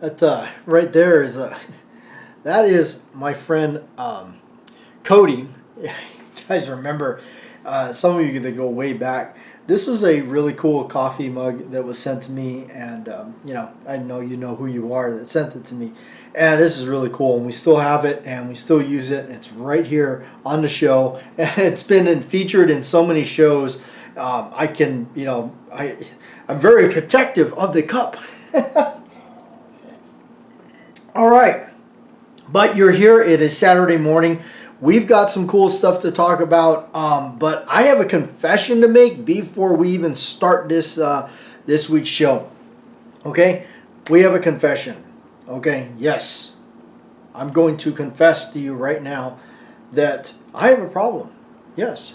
That right there is that is my friend Cody. You guys remember? Some of you that go way back. This is a really cool coffee mug that was sent to me, and I know you know who you are that sent it to me, and this is really cool. And we still have it, and we still use it. It's right here on the show, and it's been featured in so many shows. I'm very protective of the cup. All right, but you're here. It is Saturday morning. We've got some cool stuff to talk about, but I have a confession to make before we even start this week's show. Okay, we have a confession. Okay, yes, I'm going to confess to you right now that I have a problem. Yes,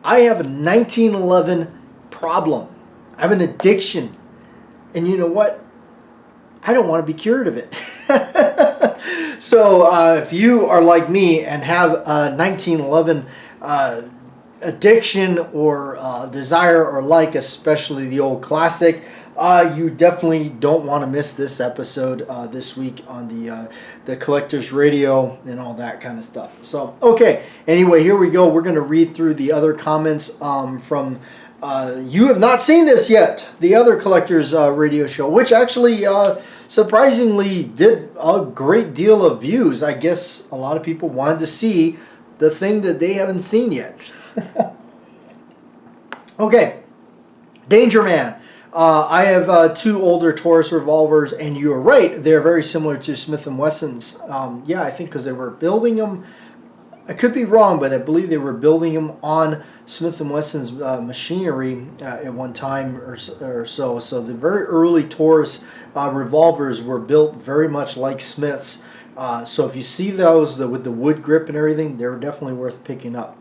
I have a 1911 problem. I have an addiction, and you know what? I don't want to be cured of it. So if you are like me and have a 1911 addiction or desire or like, especially the old classic, you definitely don't want to miss this episode this week on the Collector's Radio and all that kind of stuff. So, okay. Anyway, here we go. We're going to read through the other comments from... you have not seen this yet. The other Collector's Radio show, which actually surprisingly did a great deal of views. I guess a lot of people wanted to see the thing that they haven't seen yet. Okay, Danger Man. I have two older Taurus revolvers, and you are right. They're very similar to Smith & Wesson's. Yeah, I think because they were building them. I could be wrong, but I believe they were building them on Smith & Wesson's machinery at one time or so. So the very early Taurus revolvers were built very much like Smith's. So if you see those with the wood grip and everything, they're definitely worth picking up.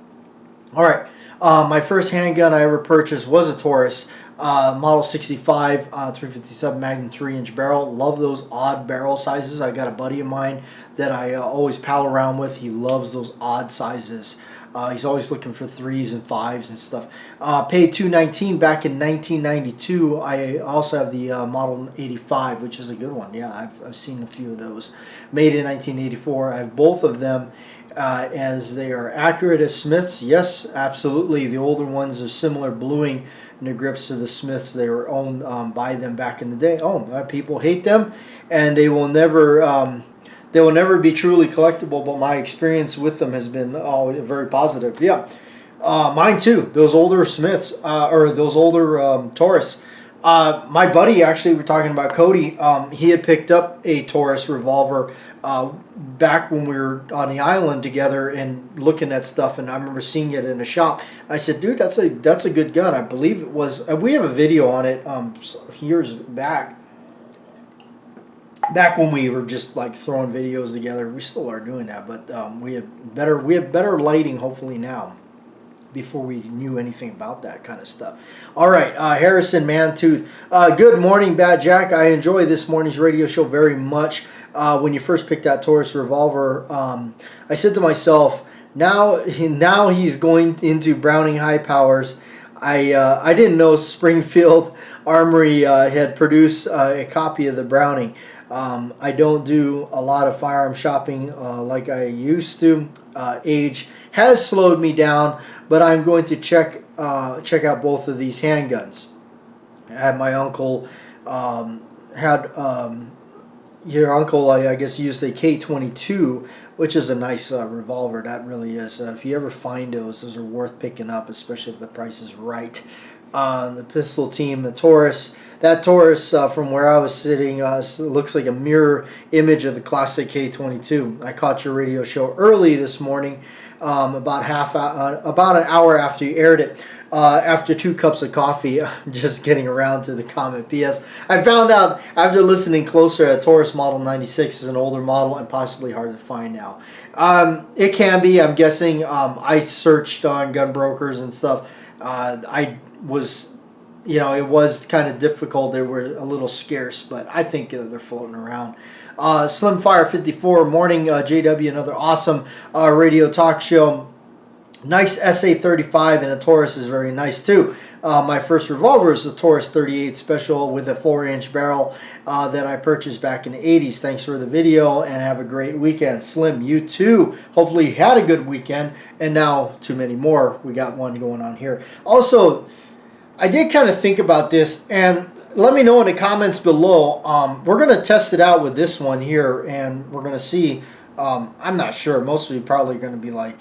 All right. My first handgun I ever purchased was a Taurus. Model 65, 357 Magnum 3-inch barrel. Love those odd barrel sizes. I got a buddy of mine that I always pal around with. He loves those odd sizes. He's always looking for 3s and 5s and stuff. Paid $219 back in 1992. I also have the Model 85, which is a good one. Yeah, I've seen a few of those. Made in 1984. I have both of them. As they are accurate as Smiths. Yes, absolutely. The older ones are similar bluing in the grips to the Smiths. They were owned by them back in the day. People hate them, and they will never be truly collectible. But my experience with them has been very positive. Yeah, mine too. Those older Smiths or those older Taurus. My buddy, actually, we're talking about Cody. He had picked up a Taurus revolver back when we were on the island together and looking at stuff, and I remember seeing it in a shop. I said, "Dude, that's a good gun." I believe it was. We have a video on it years back. Back when we were just like throwing videos together. We still are doing that, but we have better lighting hopefully now. Before we knew anything about that kind of stuff. All right, Harrison Mantooth. Good morning, Bad Jack. I enjoy this morning's radio show very much. When you first picked that Taurus revolver, I said to myself, now he's going into Browning high powers. I didn't know Springfield Armory had produced a copy of the Browning. I don't do a lot of firearm shopping like I used to. Age has slowed me down, but I'm going to check out both of these handguns. I had my uncle your uncle, I guess, used a K22, which is a nice revolver. That really is. If you ever find those are worth picking up, especially if the price is right. The pistol team, the Taurus. That Taurus, from where I was sitting, looks like a mirror image of the classic K22. I caught your radio show early this morning, about an hour after you aired it. After 2 cups of coffee, just getting around to the comment. P.S. I found out after listening closer that Taurus Model 96 is an older model and possibly hard to find now. It can be, I'm guessing. I searched on gun brokers and stuff. It was kind of difficult. They were a little scarce, but I think they're floating around. Slim Fire 54, morning, JW, another awesome radio talk show. Nice SA-35, and a Taurus is very nice too. My first revolver is the Taurus 38 Special with a 4-inch barrel that I purchased back in the 80s. Thanks for the video, and have a great weekend. Slim, you too. Hopefully you had a good weekend, and now too many more. We got one going on here. Also, I did kind of think about this, and let me know in the comments below. We're going to test it out with this one here, and we're going to see. I'm not sure. Most of you probably going to be like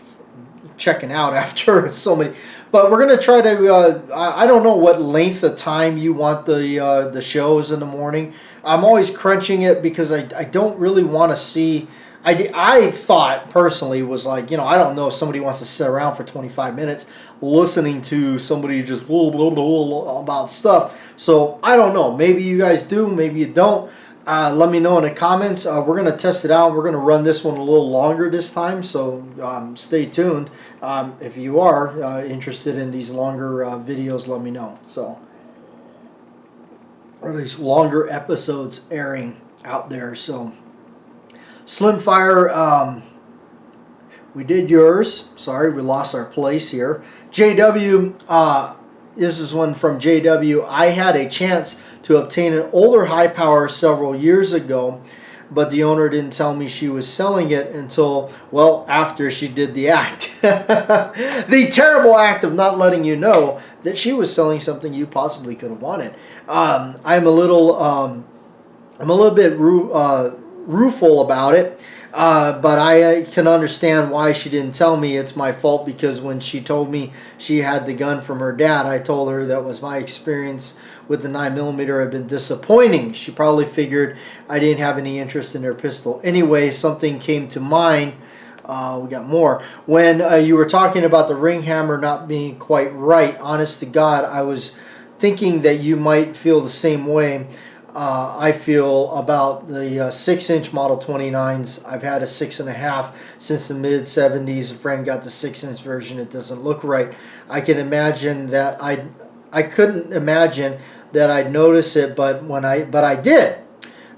checking out after so many, but we're going to try to I don't know what length of time you want the shows in the morning. I'm always crunching it because I don't really want to see. I thought personally was like, you know, I don't know if somebody wants to sit around for 25 minutes listening to somebody just blah, blah, blah, about stuff. So I don't know. Maybe you guys do, maybe you don't. Let me know in the comments. We're going to test it out. We're going to run this one a little longer this time, so stay tuned. If you are interested in these longer videos, let me know. So, or these longer episodes airing out there. So, Slimfire, we did yours. Sorry, we lost our place here. JW, this is one from JW. I had a chance to obtain an older high power several years ago, but the owner didn't tell me she was selling it until, well, after she did the act. The terrible act of not letting you know that she was selling something you possibly could have wanted. I'm a little bit rueful about it. But I can understand why she didn't tell me. It's my fault, because when she told me she had the gun from her dad, I told her that was my experience with the 9mm had been disappointing. She probably figured I didn't have any interest in her pistol. Anyway, something came to mind. We got more. When you were talking about the ring hammer not being quite right, honest to God, I was thinking that you might feel the same way. I feel about the 6-inch Model 29s. I've had a 6.5 since the mid-70s. A friend got the 6-inch version. It doesn't look right. I can imagine that I couldn't imagine that I'd notice it, but I did.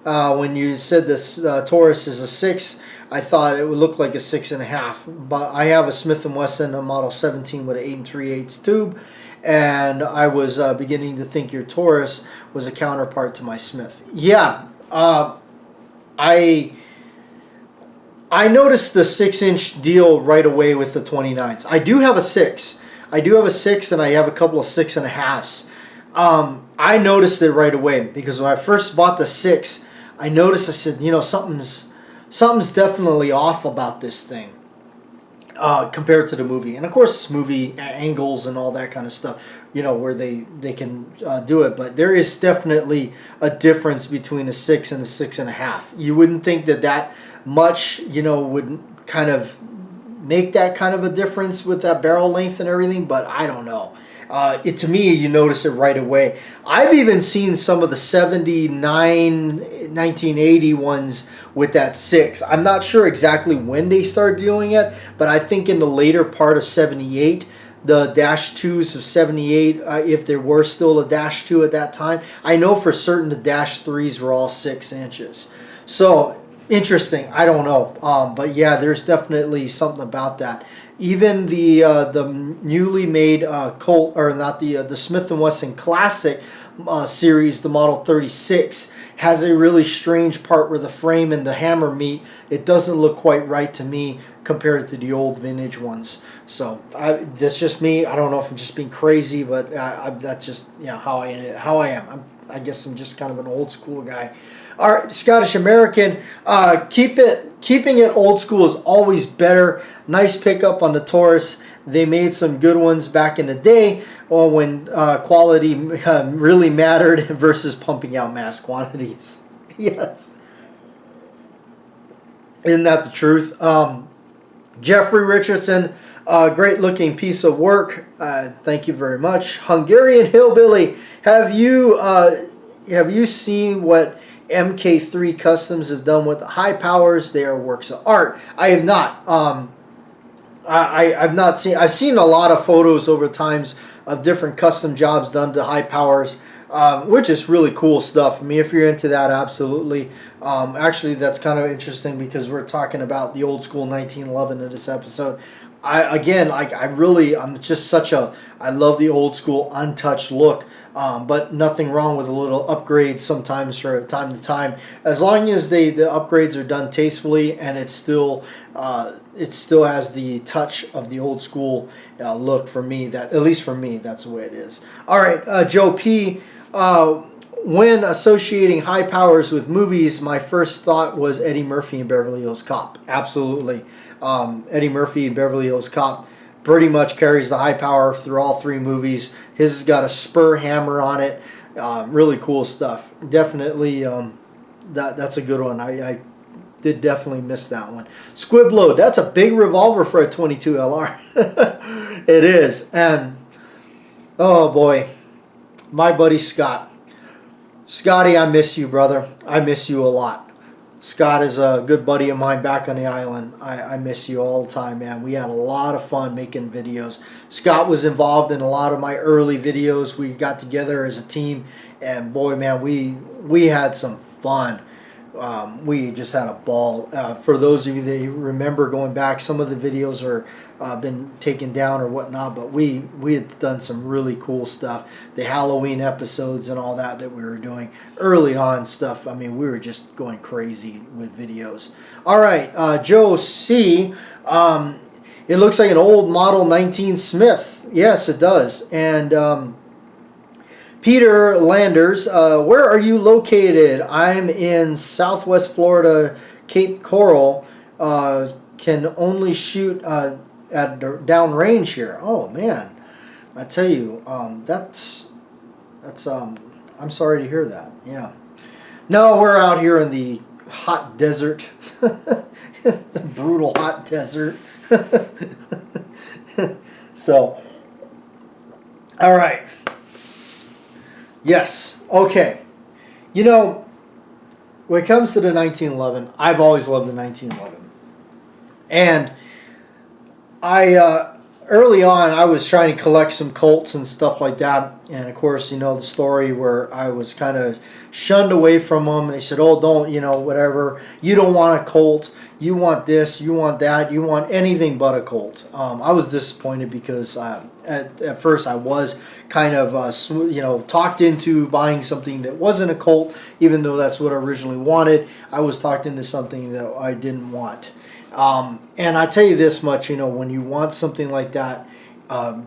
When you said this Taurus is a 6, I thought it would look like a 6.5. But I have a Smith & Wesson, a Model 17 with an 8 3/8 tube. And I was beginning to think your Taurus was a counterpart to my Smith. Yeah, I noticed the 6-inch deal right away with the 29s. I do have a 6. I do have a 6, and I have a couple of 6.5s. I noticed it right away, because when I first bought the 6, I noticed, I said, you know, something's definitely off about this thing. Compared to the movie. And of course it's movie angles and all that kind of stuff, you know, where they can do it. But there is definitely a difference between a 6 and a 6.5. You wouldn't think that much, you know, would kind of make that kind of a difference with that barrel length and everything, but I don't know. To me, you notice it right away. I've even seen some of the 79, 1980 ones with that 6. I'm not sure exactly when they started doing it, but I think in the later part of 78, the -2s of 78, if there were still a -2 at that time. I know for certain the -3s were all 6 inches. So, interesting. I don't know. But yeah, there's definitely something about that. Even the newly made Colt, or not the Smith & Wesson Classic series, the Model 36, has a really strange part where the frame and the hammer meet. It doesn't look quite right to me compared to the old vintage ones. So that's just me. I don't know if I'm just being crazy, but that's just, you know, how I am. I guess I'm just kind of an old school guy. All right, Scottish American, keeping it old school is always better. Nice pickup on the Taurus. They made some good ones back in the day, or when quality really mattered versus pumping out mass quantities. Yes. Isn't that the truth? Jeffrey Richardson, great looking piece of work. Thank you very much. Hungarian Hillbilly, have you seen what MK3 Customs have done with the high powers? They are works of art. I have not. I've not seen. I've seen a lot of photos over times of different custom jobs done to high powers, which is really cool stuff. I mean, if you're into that, absolutely. Actually, that's kind of interesting because we're talking about the old school 1911 in this episode. I'm just such a, I love the old school untouched look, but nothing wrong with a little upgrade sometimes for time to time, as long as the upgrades are done tastefully and it still has the touch of the old school look. For me, that, at least for me, that's the way it is. All right, Joe P. When associating high powers with movies, my first thought was Eddie Murphy in Beverly Hills Cop. Absolutely. Eddie Murphy in Beverly Hills Cop pretty much carries the high power through all three movies. His has got a spur hammer on it. Really cool stuff. Definitely, that's a good one. I did definitely miss that one. Squib load. That's a big revolver for a 22 LR. It is. And, oh boy, my buddy Scott. Scotty, I miss you, brother. I miss you a lot. Scott is a good buddy of mine back on the island. I miss you all the time, man. We had a lot of fun making videos. Scott was involved in a lot of my early videos. We got together as a team, and boy, man, we had some fun. We just had a ball. For those of you that remember going back, some of the videos are been taken down or whatnot, but we had done some really cool stuff. The Halloween episodes and all that we were doing early on stuff. I mean, we were just going crazy with videos. All right, Joe C. It looks like an old model 19 Smith. Yes, it does. And Peter Landers, where are you located? I'm in Southwest Florida, Cape Coral. Can only shoot at downrange here. Oh man, I tell you, that's I'm sorry to hear that. Yeah, no, we're out here in the hot desert, the brutal hot desert. So, all right. Yes. Okay. You know, when it comes to the 1911, I've always loved the 1911. And early on, I was trying to collect some Colts and stuff like that. And of course, you know the story where I was kind of shunned away from them. And they said, oh, don't, you know, whatever. You don't want a Colt. You want this, you want that, you want anything but a Colt. I was disappointed because at first I was kind of, talked into buying something that wasn't a Colt, even though that's what I originally wanted. I was talked into something that I didn't want. And I tell you this much, you know, when you want something like that,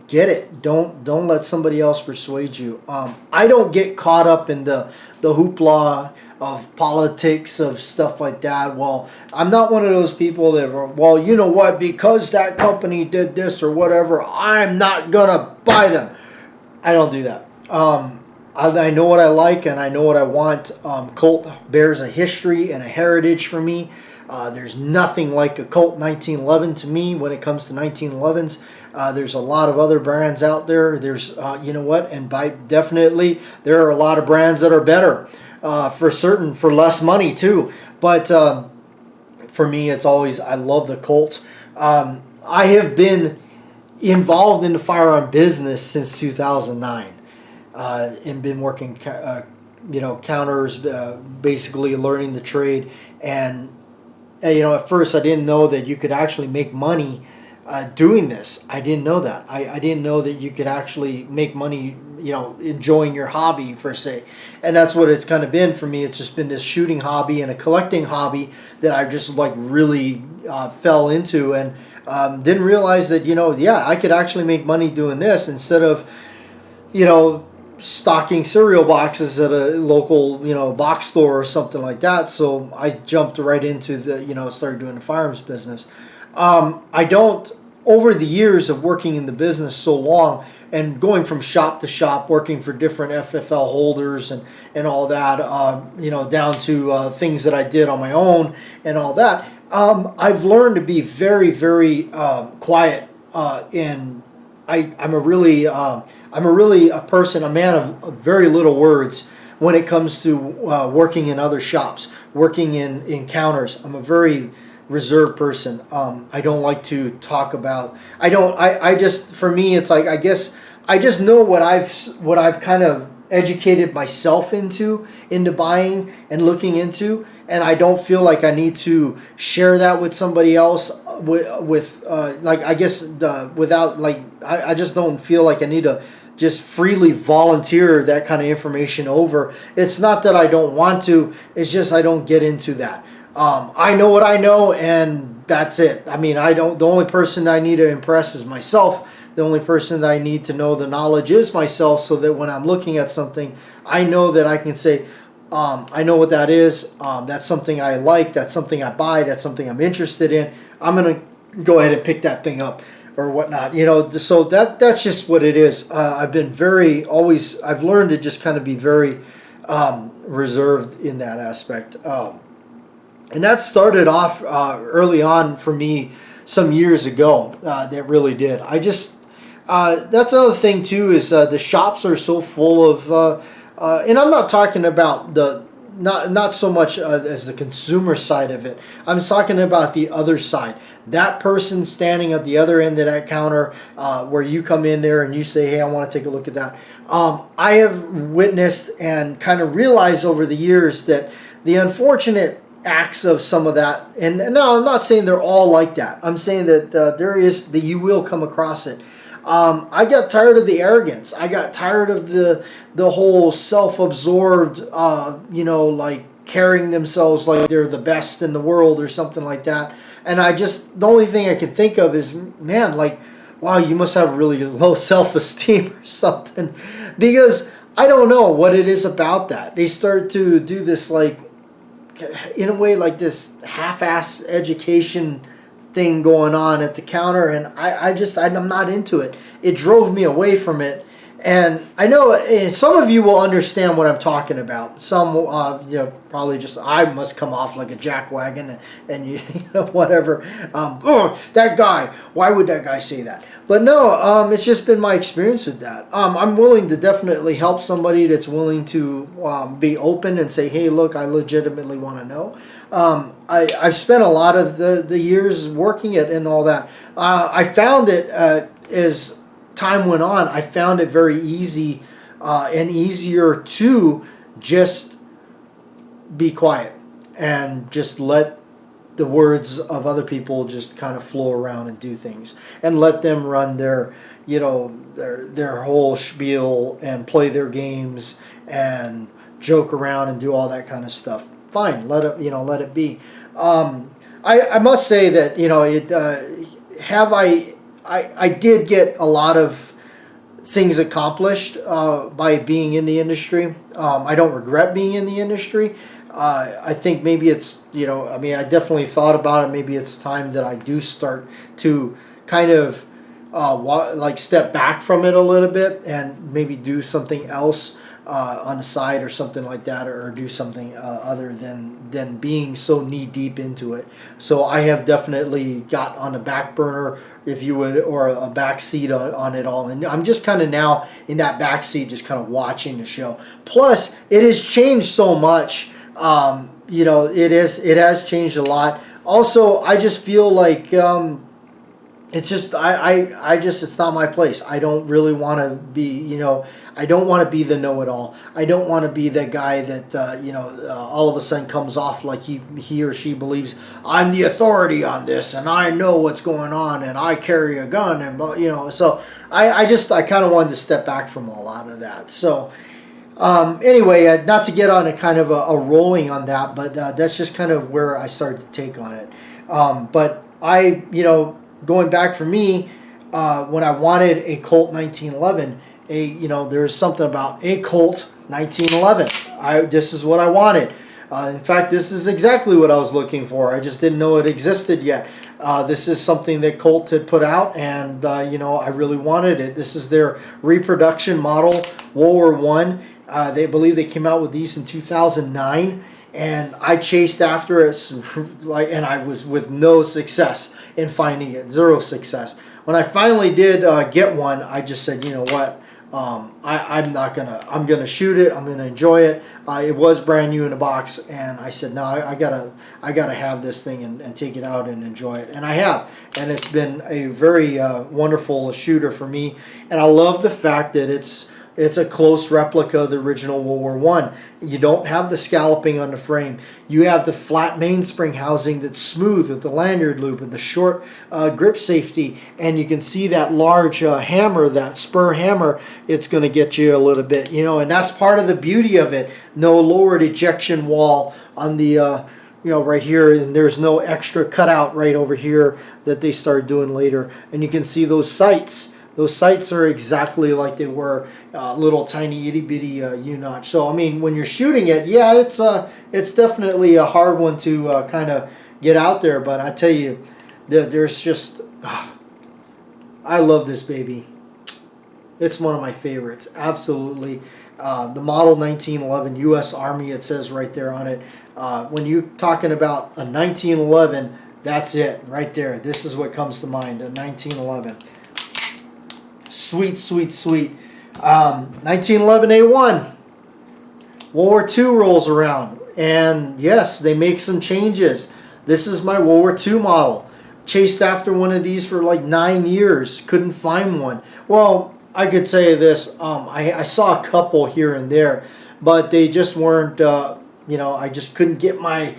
get it. Don't let somebody else persuade you. I don't get caught up in the hoopla of politics, of stuff like that. Well, I'm not one of those people that are, well, you know what, because that company did this or whatever, I'm not gonna buy them. I don't do that. I know what I like and I know what I want. Colt bears a history and a heritage for me. There's nothing like a Colt 1911 to me when it comes to 1911s. There's a lot of other brands out there. There's, you know what, and definitely there are a lot of brands that are better. For certain, for less money too. But for me, it's always, I love the Colt. I have been involved in the firearm business since 2009 and been working, counters, basically learning the trade. And, at first I didn't know that you could actually make money doing this. I didn't know that. I didn't know that you could actually make money, enjoying your hobby per se. And that's what it's kind of been for me. It's just been this shooting hobby and a collecting hobby that I just really fell into, and didn't realize that, I could actually make money doing this instead of, stocking cereal boxes at a local, box store or something like that. So I jumped right into the, started doing the firearms business. I don't, over the years of working in the business so long and going from shop to shop, working for different FFL holders and all that, down to things that I did on my own and all that, I've learned to be very, very quiet, and I'm a man of very little words when it comes to working in other shops, working in counters. I'm a very reserved person. I don't like to talk about. I just, for me, it's like, I guess I just know what I've kind of educated myself into buying and looking into, and I don't feel like I need to share that with somebody else like, I guess without, like, I just don't feel like I need to just freely volunteer that kind of information over. It's not that I don't want to, it's just I don't get into that. I know what I know, and that's it. I mean, the only person I need to impress is myself. The only person that I need to know the knowledge is myself, so that when I'm looking at something, I know that I can say, I know what that is. That's something I like. That's something I buy. That's something I'm interested in. I'm going to go ahead and pick that thing up or whatnot. So that's just what it is. I've been I've learned to just kind of be very reserved in that aspect. And that started off early on for me some years ago. That really did. That's another thing too, is the shops are so full of, and I'm not talking about not so much as the consumer side of it. I'm talking about the other side. That person standing at the other end of that counter, where you come in there and you say, hey, I want to take a look at that. I have witnessed and kind of realized over the years that the unfortunate acts of some of that, and no, I'm not saying they're all like that. I'm saying that you will come across it. I got tired of the arrogance. I got tired of the whole self-absorbed, like carrying themselves like they're the best in the world or something like that. And the only thing I can think of is, man, like, wow, you must have really low self-esteem or something. Because I don't know what it is about that. They start to do this, like, in a way, like this half-ass education thing going on at the counter, and I'm not into it. It drove me away from it. And I know some of you will understand what I'm talking about. Some, probably just, I must come off like a jackwagon and whatever. That guy, why would that guy say that? But no, it's just been my experience with that. I'm willing to definitely help somebody that's willing to be open and say, hey, look, I legitimately want to know. I've spent a lot of the years working it and all that. I found it as time went on, I found it very easy and easier to just be quiet and just let the words of other people just kind of flow around and do things, and let them run their whole spiel and play their games and joke around and do all that kind of stuff. Fine, let it be. I must say that I did get a lot of things accomplished by being in the industry. I don't regret being in the industry. I think maybe it's, I definitely thought about it. Maybe it's time that I do start to kind of step back from it a little bit and maybe do something else on the side or something like that, or do something other than being so knee deep into it. So I have definitely got on the back burner, if you would, or a back seat on it all, and I'm just kind of now in that back seat, just kind of watching the show. Plus, it has changed so much. It has changed a lot. Also, I just feel like it's just it's not my place. I don't really want to be, I don't want to be the know-it-all. I don't want to be the guy that all of a sudden comes off like he or she believes I'm the authority on this and I know what's going on and I carry a gun, and so I kind of wanted to step back from a lot of that. So anyway, not to get on a kind of a rolling on that, but that's just kind of where I started to take on it. But going back for me, when I wanted a Colt 1911, there's something about a Colt 1911. This is what I wanted. In fact, this is exactly what I was looking for. I just didn't know it existed yet. This is something that Colt had put out, and I really wanted it. This is their reproduction model, World War I. They believe they came out with these in 2009. And I chased after it, and I was with no success in finding it, zero success. When I finally did get one, I just said, you know what, I'm gonna shoot it. I'm gonna enjoy it. It was brand new in a box, and I said, no, I gotta have this thing and take it out and enjoy it, and I have, and it's been a very wonderful shooter for me, and I love the fact that it's It's a close replica of the original World War One. You don't have the scalloping on the frame. You have the flat mainspring housing that's smooth with the lanyard loop and the short grip safety. And you can see that large hammer, that spur hammer, it's going to get you a little bit, you know, and that's part of the beauty of it. No lowered ejection wall on the, you know, right here, and there's no extra cutout right over here that they start doing later. And you can see those sights. Those sights are exactly like they were, little tiny itty bitty U-notch. So I mean, when you're shooting it, yeah, it's definitely a hard one to kind of get out there. But I tell you, there's just, I love this baby. It's one of my favorites, absolutely. The model 1911 U.S. Army, it says right there on it. When you're talking about a 1911, that's it right there. This is what comes to mind, a 1911. Sweet, sweet, sweet. 1911 A1. World War II rolls around. And yes, they make some changes. This is my World War II model. Chased after one of these for like 9 years. Couldn't find one. Well, I could say this. I saw a couple here and there. But they just weren't, you know, I just couldn't get my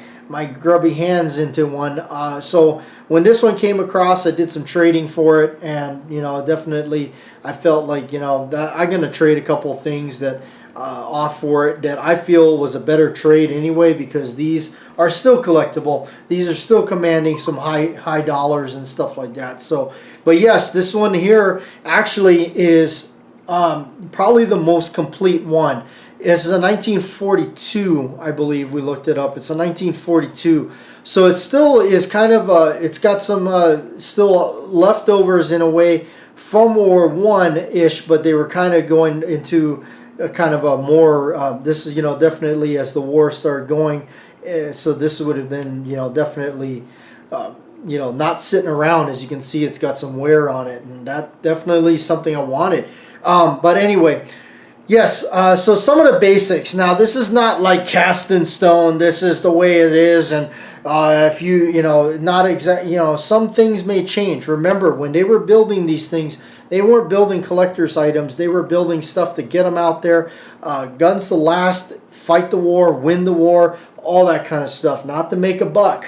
grubby hands into one. So when this one came across, I did some trading for it, and you know, definitely I felt like, you know, that I'm gonna trade a couple of things that off for it that I feel was a better trade anyway, because these are still collectible. These are still commanding some high dollars and stuff like that. So, but yes, this one here actually is probably the most complete one. This is a 1942, I believe. We looked it up. It's a 1942. So it still is kind of, it's got some still leftovers in a way from World War I-ish, but they were kind of going into a kind of a more, this is, you know, definitely as the war started going. So this would have been, you know, definitely, you know, not sitting around. As you can see, it's got some wear on it, and that definitely something I wanted. But anyway, yes, so some of the basics. Now, this is not like cast in stone. This is the way it is, and if you know, not exact, you know, some things may change. Remember, when they were building these things, they weren't building collector's items. They were building stuff to get them out there, guns to last, fight the war, win the war, all that kind of stuff, not to make a buck.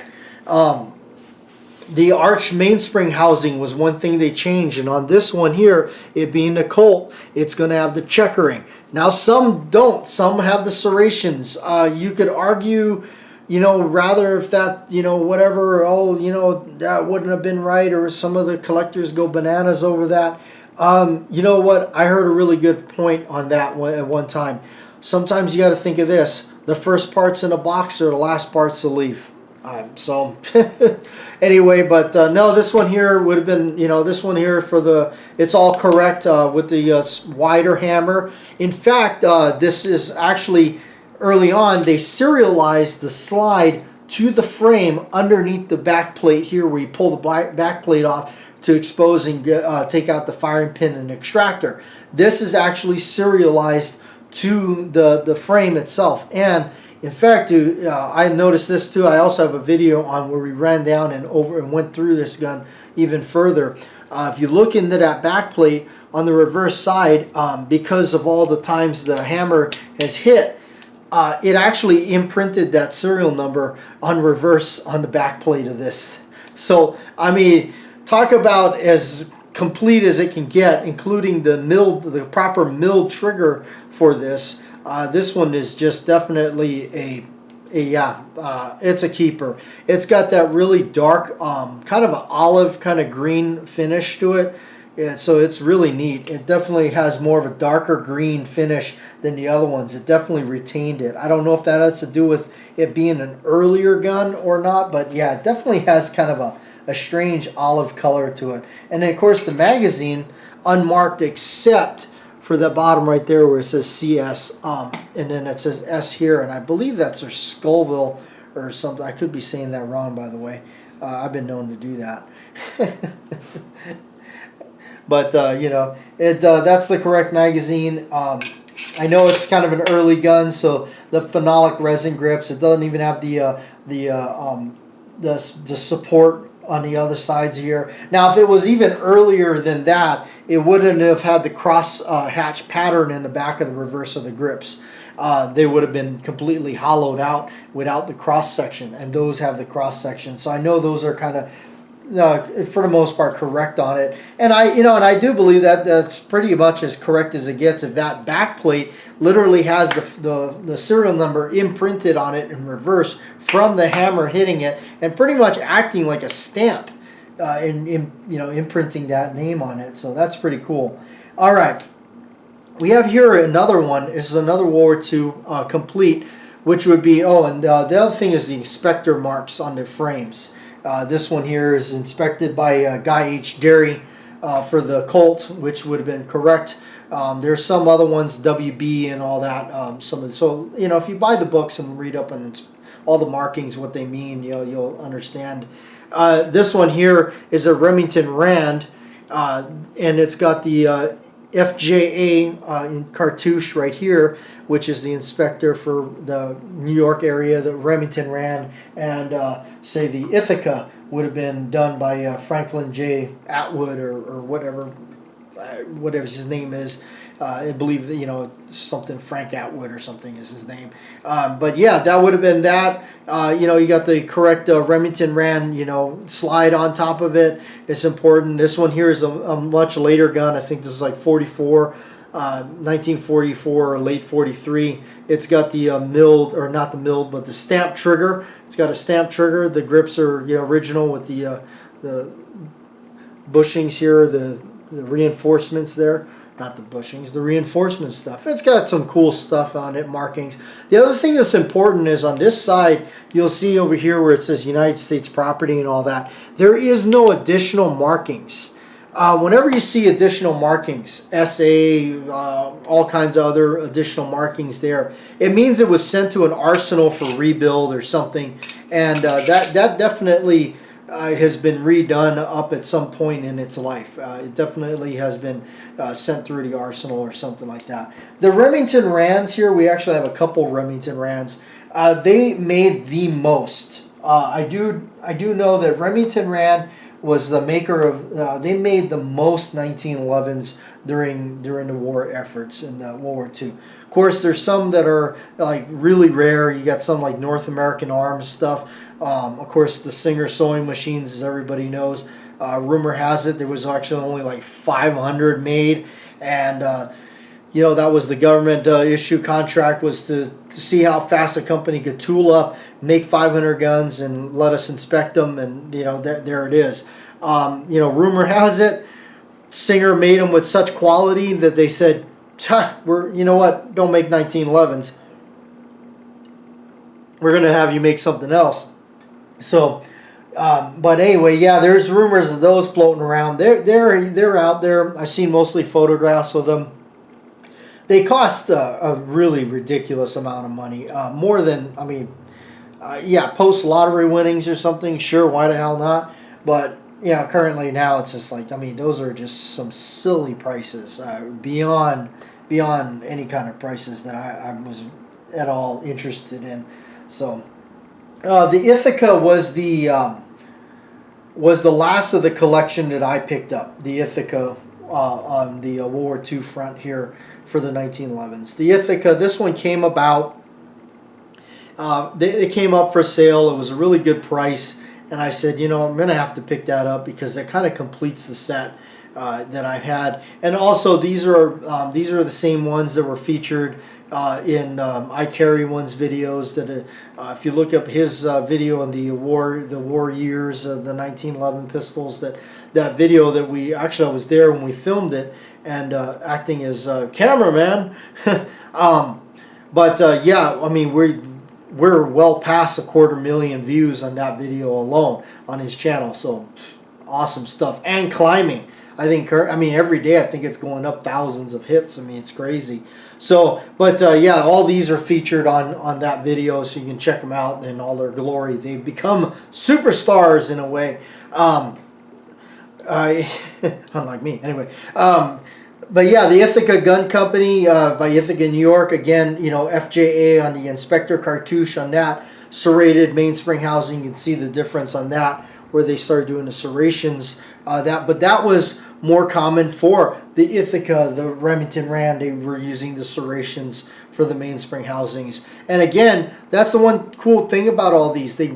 The arch mainspring housing was one thing they changed, and on this one here, it being the Colt, it's going to have the checkering. Now some don't. Some have the serrations. You could argue, you know, rather if that, you know, whatever, oh, you know, that wouldn't have been right, or some of the collectors go bananas over that. You know what? I heard a really good point on that at one time. Sometimes you got to think of this. The first parts in a box are the last parts to leave. So anyway, but no, this one here would have been, you know, this one here for the, it's all correct with the wider hammer. In fact, this is actually early on, they serialized the slide to the frame underneath the back plate here, where you pull the back plate off to expose and take out the firing pin and extractor. This is actually serialized to the frame itself. And in fact, I noticed this too. I also have a video on where we ran down and went through this gun even further. If you look into that back plate on the reverse side, because of all the times the hammer has hit, it actually imprinted that serial number on reverse on the back plate of this. So, I mean, talk about as complete as it can get, including the proper milled trigger for this. This one is just definitely it's a keeper. It's got that really dark, kind of an olive kind of green finish to it. Yeah, so it's really neat. It definitely has more of a darker green finish than the other ones. It definitely retained it. I don't know if that has to do with it being an earlier gun or not, but yeah, it definitely has kind of a strange olive color to it. And then, of course, the magazine, unmarked except for the bottom right there where it says CS, and then it says S here, and I believe that's a Scoville or something. I could be saying that wrong, by the way. I've been known to do that. But, you know, that's the correct magazine. I know it's kind of an early gun, so the phenolic resin grips. It doesn't even have the support on the other sides here. Now, if it was even earlier than that, it wouldn't have had the cross hatch pattern in the back of the reverse of the grips. They would have been completely hollowed out without the cross section, and those have the cross section. So I know those are kind of for the most part correct on it, and I do believe that that's pretty much as correct as it gets. If that back plate literally has the serial number imprinted on it in reverse from the hammer hitting it, and pretty much acting like a stamp, imprinting that name on it. So that's pretty cool. All right, we have here another one. This is another World War II complete, which would be the other thing is the inspector marks on the frames. This one here is inspected by Guy H. Derry for the Colt, which would have been correct. There's some other ones, WB and all that. So if you buy the books and read up on all the markings, what they mean, you'll understand. This one here is a Remington Rand, and it's got the FJA in cartouche right here, which is the inspector for the New York area, the Remington Rand, and say the Ithaca would have been done by Franklin J. Atwood or whatever his name is. I believe that, something Frank Atwood or something is his name. But yeah, that would have been that. You got the correct Remington Rand, slide on top of it. It's important. This one here is a much later gun. I think this is like 1944 or late 43. It's got the milled, or not the milled, but the stamp trigger. It's got a stamp trigger. The grips are original with the bushings here, the reinforcements there. Not the bushings, the reinforcement stuff. It's got some cool stuff on it, markings. The other thing that's important is on this side, you'll see over here where it says United States property and all that, there is no additional markings. Whenever you see additional markings, SA, all kinds of other additional markings there, it means it was sent to an arsenal for rebuild or something, and that definitely has been redone up at some point in its life. It definitely has been sent through the arsenal or something like that. The Remington Rands here, we actually have a couple Remington Rands. They made the most. I do know that Remington Rand was the maker of, they made the most 1911s during the war efforts in World War II. Of course, there's some that are like really rare. You got some like North American Arms stuff. Of course, the Singer sewing machines, as everybody knows. Rumor has it there was actually only like 500 made, and that was the government issue contract, was to see how fast a company could tool up, make 500 guns, and let us inspect them, and there it is. Rumor has it Singer made them with such quality that they said, don't make 1911s. We're going to have you make something else. So, but anyway, yeah, there's rumors of those floating around. They're out there. I've seen mostly photographs of them. They cost a really ridiculous amount of money, more than, post lottery winnings or something. Sure, why the hell not? But currently now it's just like, those are just some silly prices, beyond any kind of prices that I was at all interested in. So. The Ithaca was the last of the collection that I picked up. The Ithaca on the World War II front here for the 1911s. The Ithaca, this one came about. It came up for sale. It was a really good price, and I said, I'm going to have to pick that up because it kind of completes the set that I had. And also, these are the same ones that were featured in I Carry One's videos. That if you look up his video on the war years of the 1911 pistols, that video that I was there when we filmed it and acting as cameraman. We're well past 250,000 views on that video alone on his channel. So awesome stuff, and climbing. I think every day I think it's going up thousands of hits. It's crazy. So, all these are featured on that video, so you can check them out in all their glory. They've become superstars in a way, unlike me. Anyway, the Ithaca Gun Company by Ithaca, New York. Again, FJA on the inspector cartouche on that. Serrated mainspring housing. You can see the difference on that where they started doing the serrations. But that was more common for the Ithaca, the Remington Rand. They were using the serrations for the mainspring housings. And again, that's the one cool thing about all these. They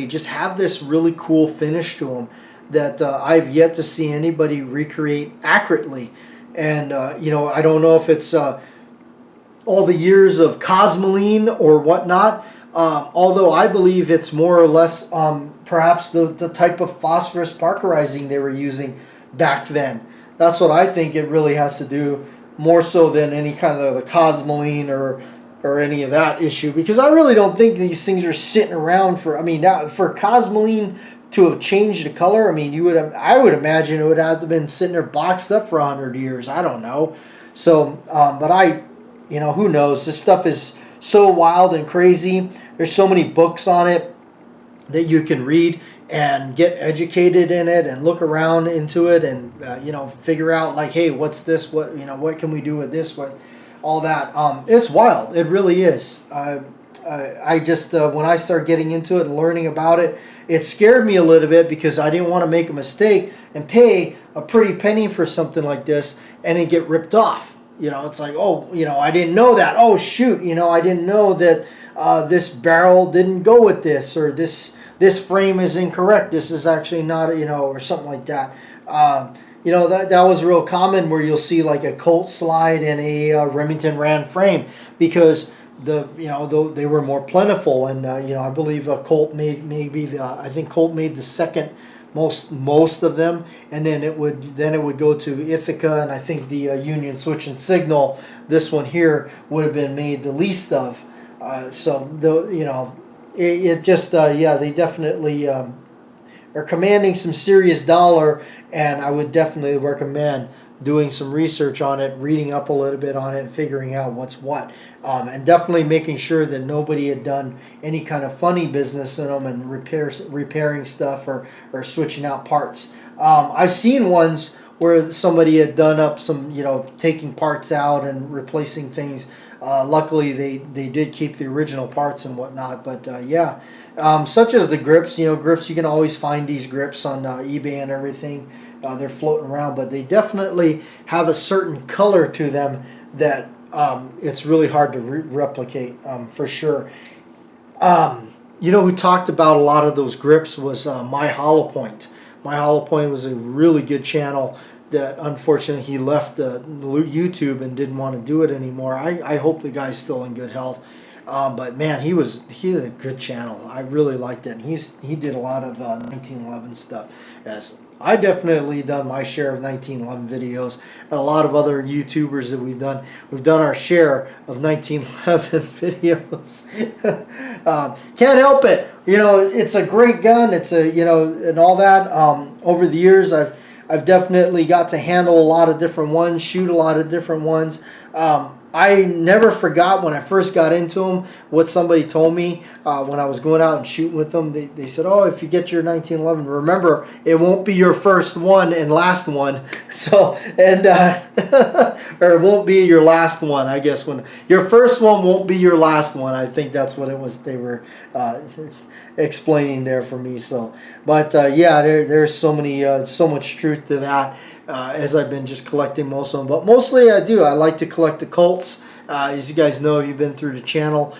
just have this really cool finish to them that I've yet to see anybody recreate accurately. And you know, I don't know if it's all the years of Cosmoline or whatnot, although I believe it's more or less perhaps the type of phosphorus parkerizing they were using back then. That's what I think it really has to do, more so than any kind of the Cosmoline or any of that issue, because I really don't think these things are sitting around for, I mean, now for Cosmoline to have changed the color, I mean, I would imagine it would have to been sitting there boxed up for 100 years. I don't know. So, but you know, who knows? This stuff is so wild and crazy. There's so many books on it that you can read and get educated in it and look around into it and you know, figure out like, hey, what's this? What, you know, what can we do with this? What, all that. It's wild. It really is. I just when I started getting into it and learning about it, it scared me a little bit because I didn't want to make a mistake and pay a pretty penny for something like this and it get ripped off. You know, it's like, oh, you know, I didn't know that. Oh, shoot, you know, I didn't know that this barrel didn't go with this, or this frame is incorrect. This is actually not, you know, or something like that. You know, that was real common where you'll see like a Colt slide and a Remington Rand frame because they were more plentiful, and you know, I believe Colt made I think Colt made the second most of them, and then it would go to Ithaca, and I think the Union Switch and Signal, this one here, would have been made the least of. So you know, it just yeah, they definitely are commanding some serious dollar, and I would definitely recommend doing some research on it, reading up a little bit on it, and figuring out what's what. And definitely making sure that nobody had done any kind of funny business in them and repairing stuff or switching out parts. I've seen ones where somebody had done up some, you know, taking parts out and replacing things. Luckily, they did keep the original parts and whatnot. But yeah, such as the grips, you know, grips, you can always find these grips on eBay and everything. They're floating around, but they definitely have a certain color to them that it's really hard to replicate, for sure. You know who talked about a lot of those grips was My Hollow Point. My Hollow Point was a really good channel that unfortunately he left YouTube and didn't want to do it anymore. I hope the guy's still in good health. But man, he had a good channel. I really liked it. And he did a lot of 1911 stuff. As I definitely done my share of 1911 videos, and a lot of other YouTubers that we've done our share of 1911 videos. Can't help it. You know, it's a great gun. It's a, you know, and all that. Over the years, I've definitely got to handle a lot of different ones, shoot a lot of different ones. I never forgot when I first got into them what somebody told me when I was going out and shooting with them. They said, oh, if you get your 1911, remember, it won't be your first one and last one. So, and or it won't be your last one, I guess. When your first one won't be your last one. I think that's what it was they were explaining there for me. So, but yeah, there's so much truth to that. As I've been just collecting most of them. But mostly I like to collect the Colts. As you guys know, if you've been through the channel,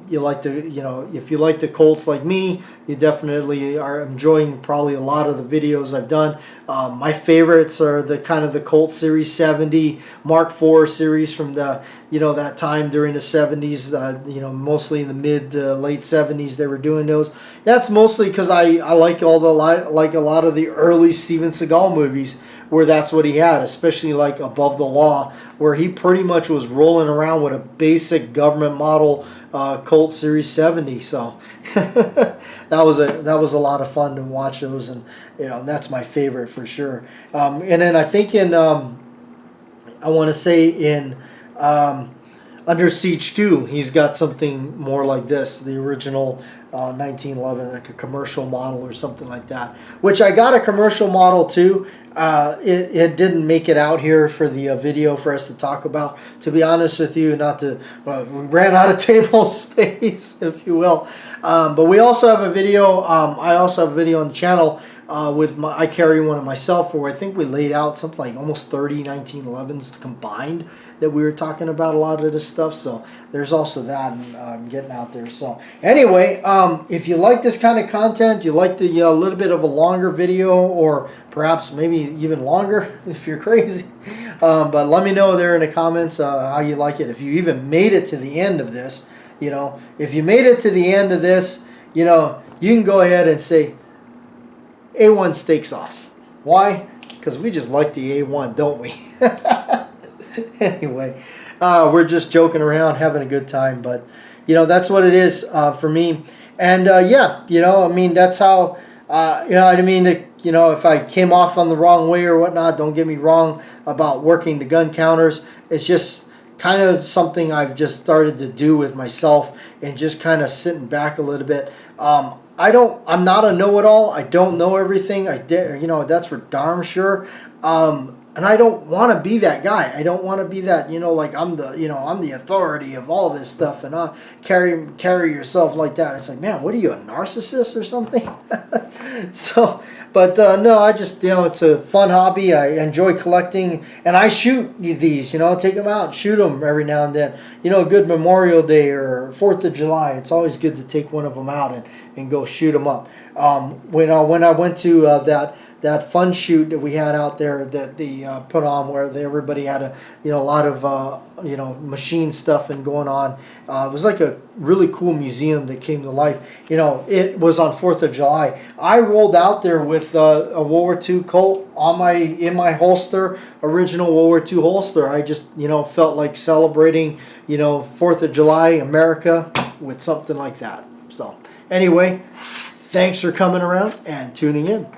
you like to, you know, if you like the Colts like me, you definitely are enjoying probably a lot of the videos I've done. My favorites are the kind of the Colt Series 70 Mark IV series from the, you know, that time during the 70s, you know, mostly in the mid to late 70s they were doing those. That's mostly because I like a lot of the early Steven Seagal movies where that's what he had, especially like Above the Law, where he pretty much was rolling around with a basic government model Colt Series 70. So that was a lot of fun to watch those, and you know, that's my favorite for sure. And then I think in I want to say in Under Siege 2, he's got something more like this, the original 1911, like a commercial model or something like that. Which I got a commercial model too. It didn't make it out here for the video for us to talk about. To be honest with you, we ran out of table space, if you will. But we also have a video. I also have a video on the channel I carry one of myself, where I think we laid out something like almost 30 1911s combined that we were talking about a lot of this stuff. So there's also that, and getting out there. So anyway, if you like this kind of content, you like the little bit of a longer video, or perhaps maybe even longer if you're crazy, but let me know there in the comments how you like it. If you even made it to the end of this, if you made it to the end of this, you can go ahead and say A1 steak sauce. Why? Because we just like the A1, don't we? Anyway, we're just joking around, having a good time, but that's what it is for me. And yeah, I mean, that's how I mean, if I came off on the wrong way or whatnot, don't get me wrong about working the gun counters. It's just kind of something I've just started to do with myself, and just kind of sitting back a little bit. I'm not a know-it-all. I don't know everything. That's for darn sure. And I don't want to be that guy. I don't want to be that, like I'm the authority of all this stuff, and carry yourself like that. It's like, man, what are you, a narcissist or something? So, but no, I just, it's a fun hobby. I enjoy collecting, and I shoot these, take them out and shoot them every now and then. A good Memorial Day or 4th of July, it's always good to take one of them out and go shoot them up. When I went to that fun shoot that we had out there that they put on, where everybody had a lot of machine stuff and going on. It was like a really cool museum that came to life. It was on 4th of July. I rolled out there with a World War II Colt in my holster, original World War II holster. I just felt like celebrating 4th of July America with something like that. So anyway, thanks for coming around and tuning in.